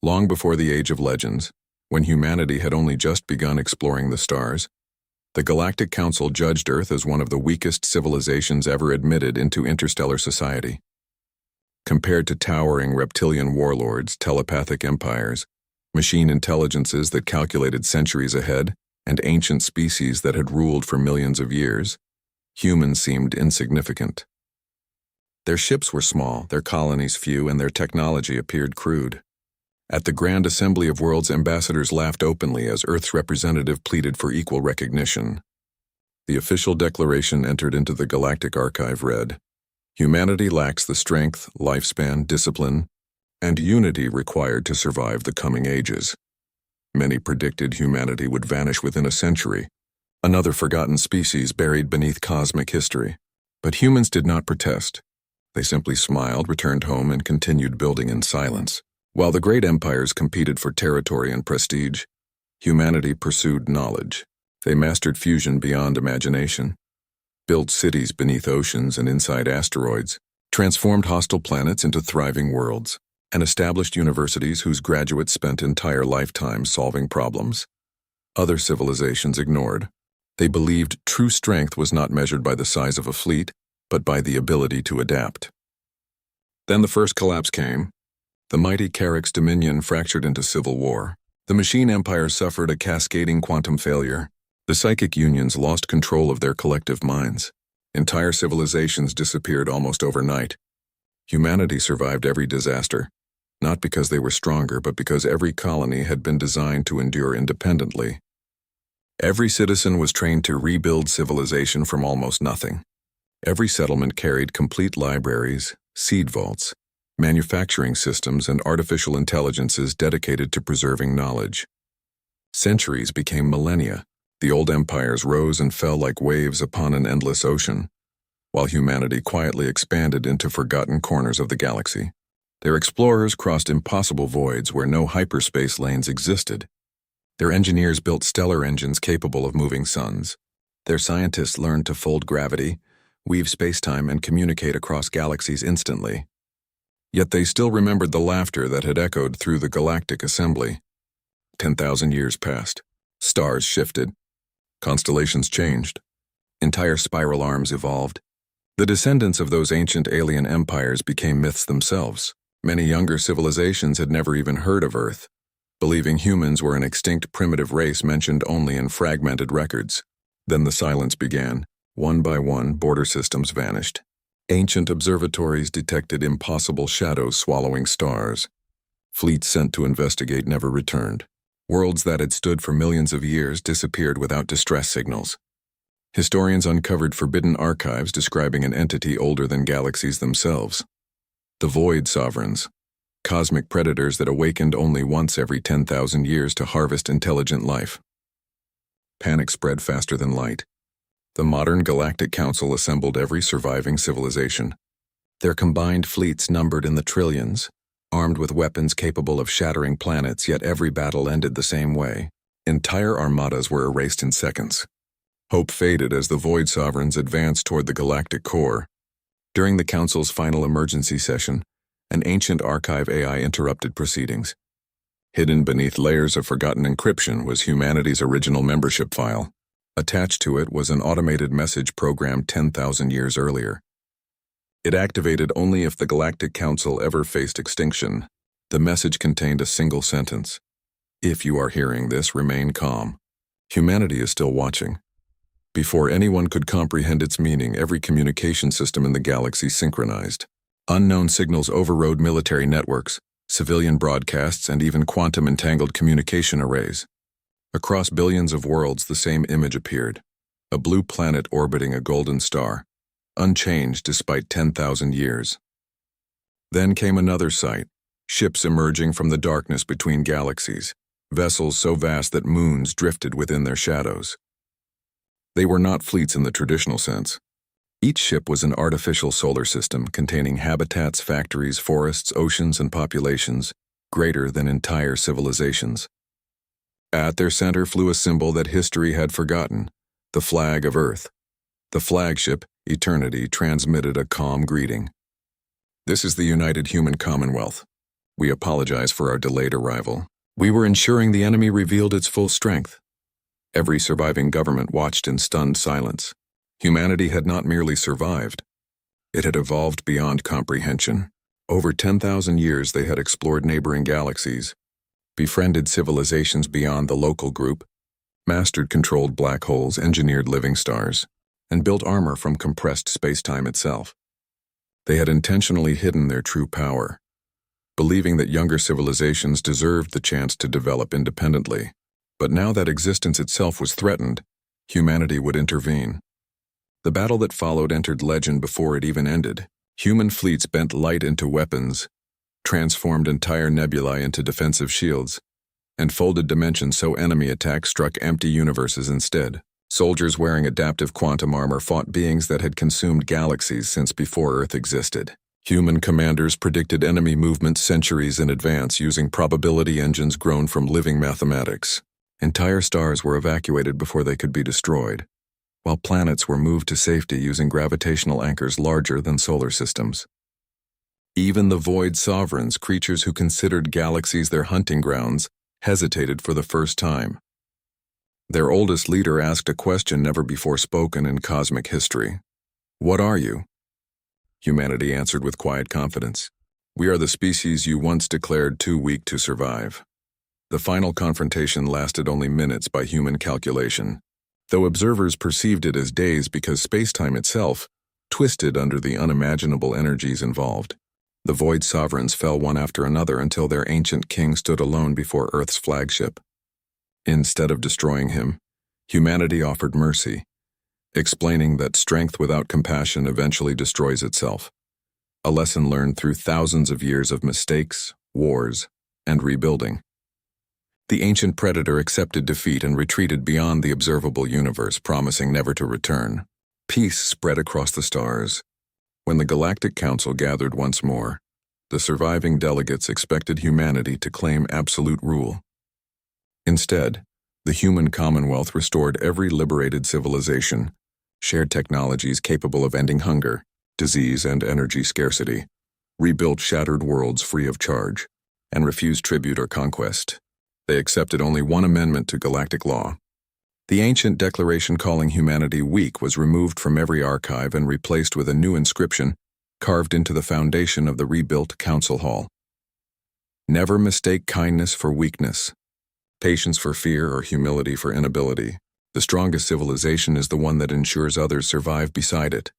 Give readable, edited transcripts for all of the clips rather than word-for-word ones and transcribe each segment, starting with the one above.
Long before the Age of Legends, when humanity had only just begun exploring the stars, the Galactic Council judged Earth as one of the weakest civilizations ever admitted into interstellar society. Compared to towering reptilian warlords, telepathic empires, machine intelligences that calculated centuries ahead, and ancient species that had ruled for millions of years, humans seemed insignificant. Their ships were small, their colonies few, and their technology appeared crude. At the Grand Assembly of Worlds, ambassadors laughed openly as Earth's representative pleaded for equal recognition. The official declaration entered into the Galactic Archive read, "Humanity lacks the strength, lifespan, discipline, and unity required to survive the coming ages." Many predicted humanity would vanish within a century, another forgotten species buried beneath cosmic history. But humans did not protest. They simply smiled, returned home, and continued building in silence. While the great empires competed for territory and prestige, humanity pursued knowledge. They mastered fusion beyond imagination, built cities beneath oceans and inside asteroids, transformed hostile planets into thriving worlds, and established universities whose graduates spent entire lifetimes solving problems other civilizations ignored. They believed true strength was not measured by the size of a fleet, but by the ability to adapt. Then the first collapse came. The mighty Carrick's dominion fractured into civil war. The machine empire suffered a cascading quantum failure. The psychic unions lost control of their collective minds. Entire civilizations disappeared almost overnight. Humanity survived every disaster, not because they were stronger, but because every colony had been designed to endure independently. Every citizen was trained to rebuild civilization from almost nothing. Every settlement carried complete libraries, seed vaults, manufacturing systems, and artificial intelligences dedicated to preserving knowledge. Centuries became millennia. The old empires rose and fell like waves upon an endless ocean, while humanity quietly expanded into forgotten corners of the galaxy. Their explorers crossed impossible voids where no hyperspace lanes existed. Their engineers built stellar engines capable of moving suns. Their scientists learned to fold gravity, weave spacetime, and communicate across galaxies instantly. Yet they still remembered the laughter that had echoed through the Galactic Assembly. 10,000 years passed. Stars shifted. Constellations changed. Entire spiral arms evolved. The descendants of those ancient alien empires became myths themselves. Many younger civilizations had never even heard of Earth, believing humans were an extinct primitive race mentioned only in fragmented records. Then the silence began. One by one, border systems vanished. Ancient observatories detected impossible shadows swallowing stars. Fleets sent to investigate never returned. Worlds that had stood for millions of years disappeared without distress signals. Historians uncovered forbidden archives describing an entity older than galaxies themselves. The Void Sovereigns, cosmic predators that awakened only once every 10,000 years to harvest intelligent life. Panic spread faster than light. The modern Galactic Council assembled every surviving civilization. Their combined fleets numbered in the trillions, armed with weapons capable of shattering planets, yet every battle ended the same way. Entire armadas were erased in seconds. Hope faded as the Void Sovereigns advanced toward the galactic core. During the Council's final emergency session, an ancient archive AI interrupted proceedings. Hidden beneath layers of forgotten encryption was humanity's original membership file. Attached to it was an automated message programmed 10,000 years earlier. It activated only if the Galactic Council ever faced extinction. The message contained a single sentence. "If you are hearing this, remain calm. Humanity is still watching." Before anyone could comprehend its meaning, every communication system in the galaxy synchronized. Unknown signals overrode military networks, civilian broadcasts, and even quantum-entangled communication arrays. Across billions of worlds, the same image appeared. A blue planet orbiting a golden star, unchanged despite 10,000 years. Then came another sight, ships emerging from the darkness between galaxies, vessels so vast that moons drifted within their shadows. They were not fleets in the traditional sense. Each ship was an artificial solar system containing habitats, factories, forests, oceans, and populations greater than entire civilizations. At their center flew a symbol that history had forgotten, the flag of Earth. The flagship, Eternity, transmitted a calm greeting. "This is the United Human Commonwealth. We apologize for our delayed arrival. We were ensuring the enemy revealed its full strength. Every surviving government watched in stunned silence. Humanity had not merely survived. It had evolved beyond comprehension. Over 10,000 years they had explored neighboring galaxies, befriended civilizations beyond the local group, mastered controlled black holes, engineered living stars, and built armor from compressed spacetime itself. They had intentionally hidden their true power, believing that younger civilizations deserved the chance to develop independently. But now that existence itself was threatened, humanity would intervene. The battle that followed entered legend before it even ended. Human fleets bent light into weapons, transformed entire nebulae into defensive shields, and folded dimensions so enemy attacks struck empty universes instead. Soldiers wearing adaptive quantum armor fought beings that had consumed galaxies since before Earth existed. Human commanders predicted enemy movements centuries in advance using probability engines grown from living mathematics. Entire stars were evacuated before they could be destroyed, while planets were moved to safety using gravitational anchors larger than solar systems. Even the void sovereigns, creatures who considered galaxies their hunting grounds, hesitated for the first time. Their oldest leader asked a question never before spoken in cosmic history. "What are you?" Humanity answered with quiet confidence. "We are the species you once declared too weak to survive." The final confrontation lasted only minutes by human calculation, though observers perceived it as days because spacetime itself twisted under the unimaginable energies involved. The void sovereigns fell one after another until their ancient king stood alone before Earth's flagship. Instead of destroying him, humanity offered mercy, explaining that strength without compassion eventually destroys itself, a lesson learned through thousands of years of mistakes, wars, and rebuilding. The ancient predator accepted defeat and retreated beyond the observable universe, promising never to return. Peace spread across the stars. When the Galactic Council gathered once more, the surviving delegates expected humanity to claim absolute rule. Instead, the human commonwealth restored every liberated civilization, shared technologies capable of ending hunger, disease, and energy scarcity, rebuilt shattered worlds free of charge, and refused tribute or conquest. They accepted only one amendment to galactic law. The ancient declaration calling humanity weak was removed from every archive and replaced with a new inscription carved into the foundation of the rebuilt council hall. Never mistake kindness for weakness, patience for fear, or humility for inability. The strongest civilization is the one that ensures others survive beside it.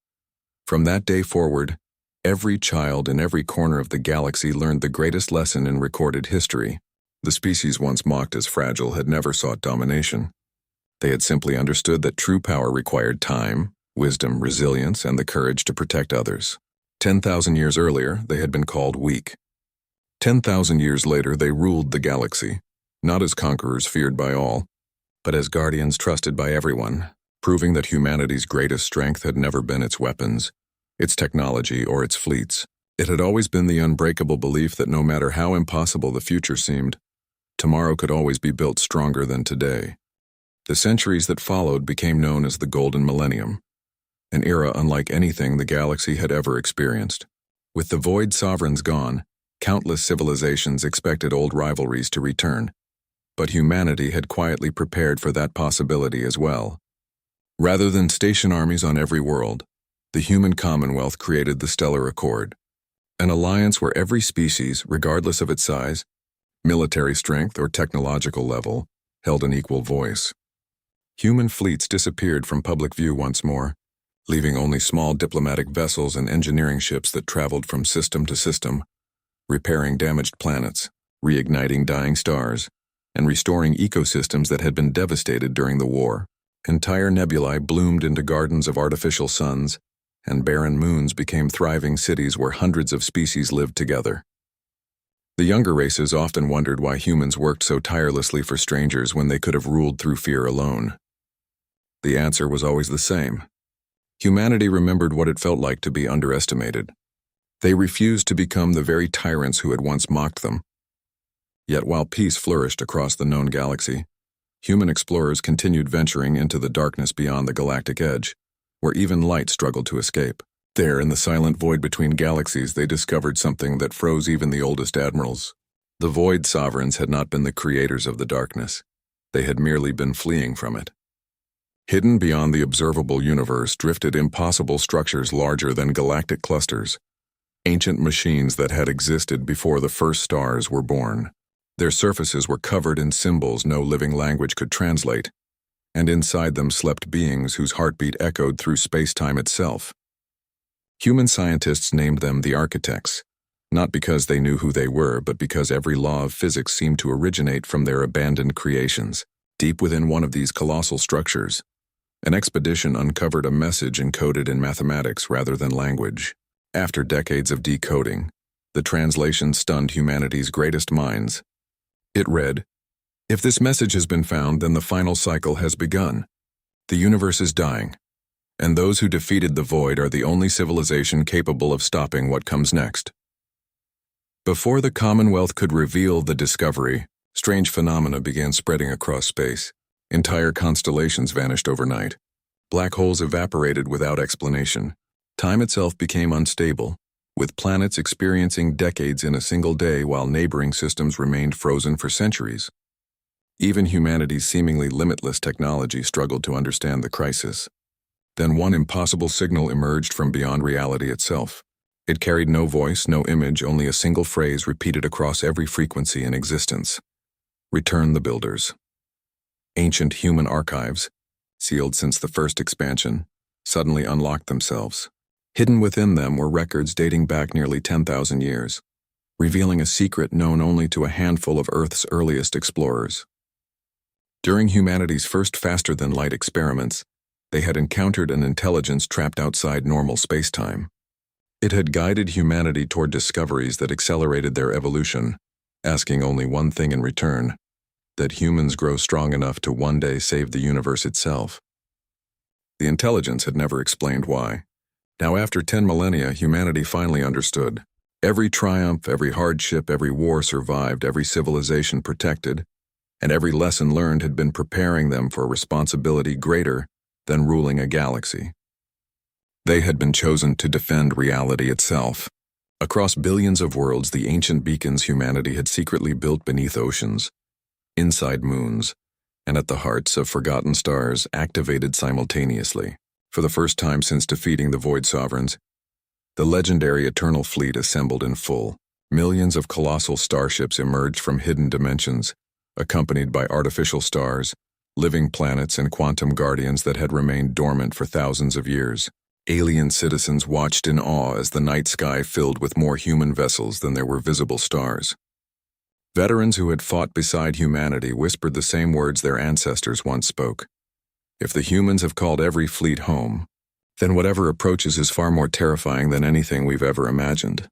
From that day forward, every child in every corner of the galaxy learned the greatest lesson in recorded history. The species once mocked as fragile had never sought domination. They had simply understood that true power required time, wisdom, resilience, and the courage to protect others. 10,000 years earlier, they had been called weak. 10,000 years later, they ruled the galaxy, not as conquerors feared by all, but as guardians trusted by everyone, proving that humanity's greatest strength had never been its weapons, its technology, or its fleets. It had always been the unbreakable belief that no matter how impossible the future seemed, tomorrow could always be built stronger than today. The centuries that followed became known as the Golden Millennium, an era unlike anything the galaxy had ever experienced. With the void sovereigns gone, countless civilizations expected old rivalries to return, but humanity had quietly prepared for that possibility as well. Rather than station armies on every world, the human commonwealth created the Stellar Accord, an alliance where every species, regardless of its size, military strength, or technological level, held an equal voice. Human fleets disappeared from public view once more, leaving only small diplomatic vessels and engineering ships that traveled from system to system, repairing damaged planets, reigniting dying stars, and restoring ecosystems that had been devastated during the war. Entire nebulae bloomed into gardens of artificial suns, and barren moons became thriving cities where hundreds of species lived together. The younger races often wondered why humans worked so tirelessly for strangers when they could have ruled through fear alone. The answer was always the same. Humanity remembered what it felt like to be underestimated. They refused to become the very tyrants who had once mocked them. Yet while peace flourished across the known galaxy, human explorers continued venturing into the darkness beyond the galactic edge, where even light struggled to escape. There, in the silent void between galaxies, they discovered something that froze even the oldest admirals. The Void Sovereigns had not been the creators of the darkness. They had merely been fleeing from it. Hidden beyond the observable universe drifted impossible structures larger than galactic clusters, ancient machines that had existed before the first stars were born. Their surfaces were covered in symbols no living language could translate, and inside them slept beings whose heartbeat echoed through space-time itself. Human scientists named them the Architects, not because they knew who they were, but because every law of physics seemed to originate from their abandoned creations. Deep within one of these colossal structures, an expedition uncovered a message encoded in mathematics rather than language. After decades of decoding, the translation stunned humanity's greatest minds. It read, "If this message has been found, then the final cycle has begun. The universe is dying, and those who defeated the void are the only civilization capable of stopping what comes next." Before the Commonwealth could reveal the discovery, strange phenomena began spreading across space. Entire constellations vanished overnight. Black holes evaporated without explanation. Time itself became unstable, with planets experiencing decades in a single day while neighboring systems remained frozen for centuries. Even humanity's seemingly limitless technology struggled to understand the crisis. Then one impossible signal emerged from beyond reality itself. It carried no voice, no image, only a single phrase repeated across every frequency in existence. "Return the builders." Ancient human archives, sealed since the first expansion, suddenly unlocked themselves. Hidden within them were records dating back nearly 10,000 years, revealing a secret known only to a handful of Earth's earliest explorers. During humanity's first faster-than-light experiments, they had encountered an intelligence trapped outside normal space-time. It had guided humanity toward discoveries that accelerated their evolution, asking only one thing in return: that humans grow strong enough to one day save the universe itself. The intelligence had never explained why. Now, after 10 millennia, humanity finally understood. Every triumph, every hardship, every war survived, every civilization protected, and every lesson learned had been preparing them for a responsibility greater than ruling a galaxy. They had been chosen to defend reality itself. Across billions of worlds, the ancient beacons humanity had secretly built beneath oceans, inside moons, and at the hearts of forgotten stars activated simultaneously. For the first time since defeating the Void Sovereigns, the legendary Eternal Fleet assembled in full. Millions of colossal starships emerged from hidden dimensions, accompanied by artificial stars, living planets, and quantum guardians that had remained dormant for thousands of years. Alien citizens watched in awe as the night sky filled with more human vessels than there were visible stars. Veterans who had fought beside humanity whispered the same words their ancestors once spoke. "If the humans have called every fleet home, then whatever approaches is far more terrifying than anything we've ever imagined."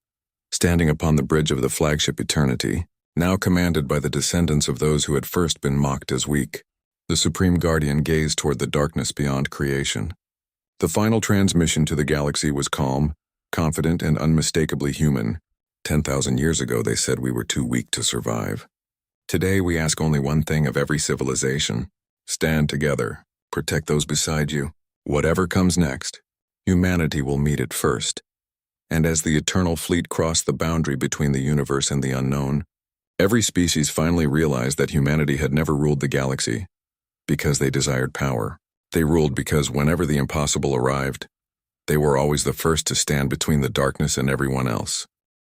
Standing upon the bridge of the flagship Eternity, now commanded by the descendants of those who had first been mocked as weak, the Supreme Guardian gazed toward the darkness beyond creation. The final transmission to the galaxy was calm, confident, and unmistakably human. 10,000 years ago, they said we were too weak to survive. Today, we ask only one thing of every civilization: stand together, protect those beside you. Whatever comes next, humanity will meet it first. And as the Eternal Fleet crossed the boundary between the universe and the unknown, every species finally realized that humanity had never ruled the galaxy because they desired power. They ruled because whenever the impossible arrived, they were always the first to stand between the darkness and everyone else.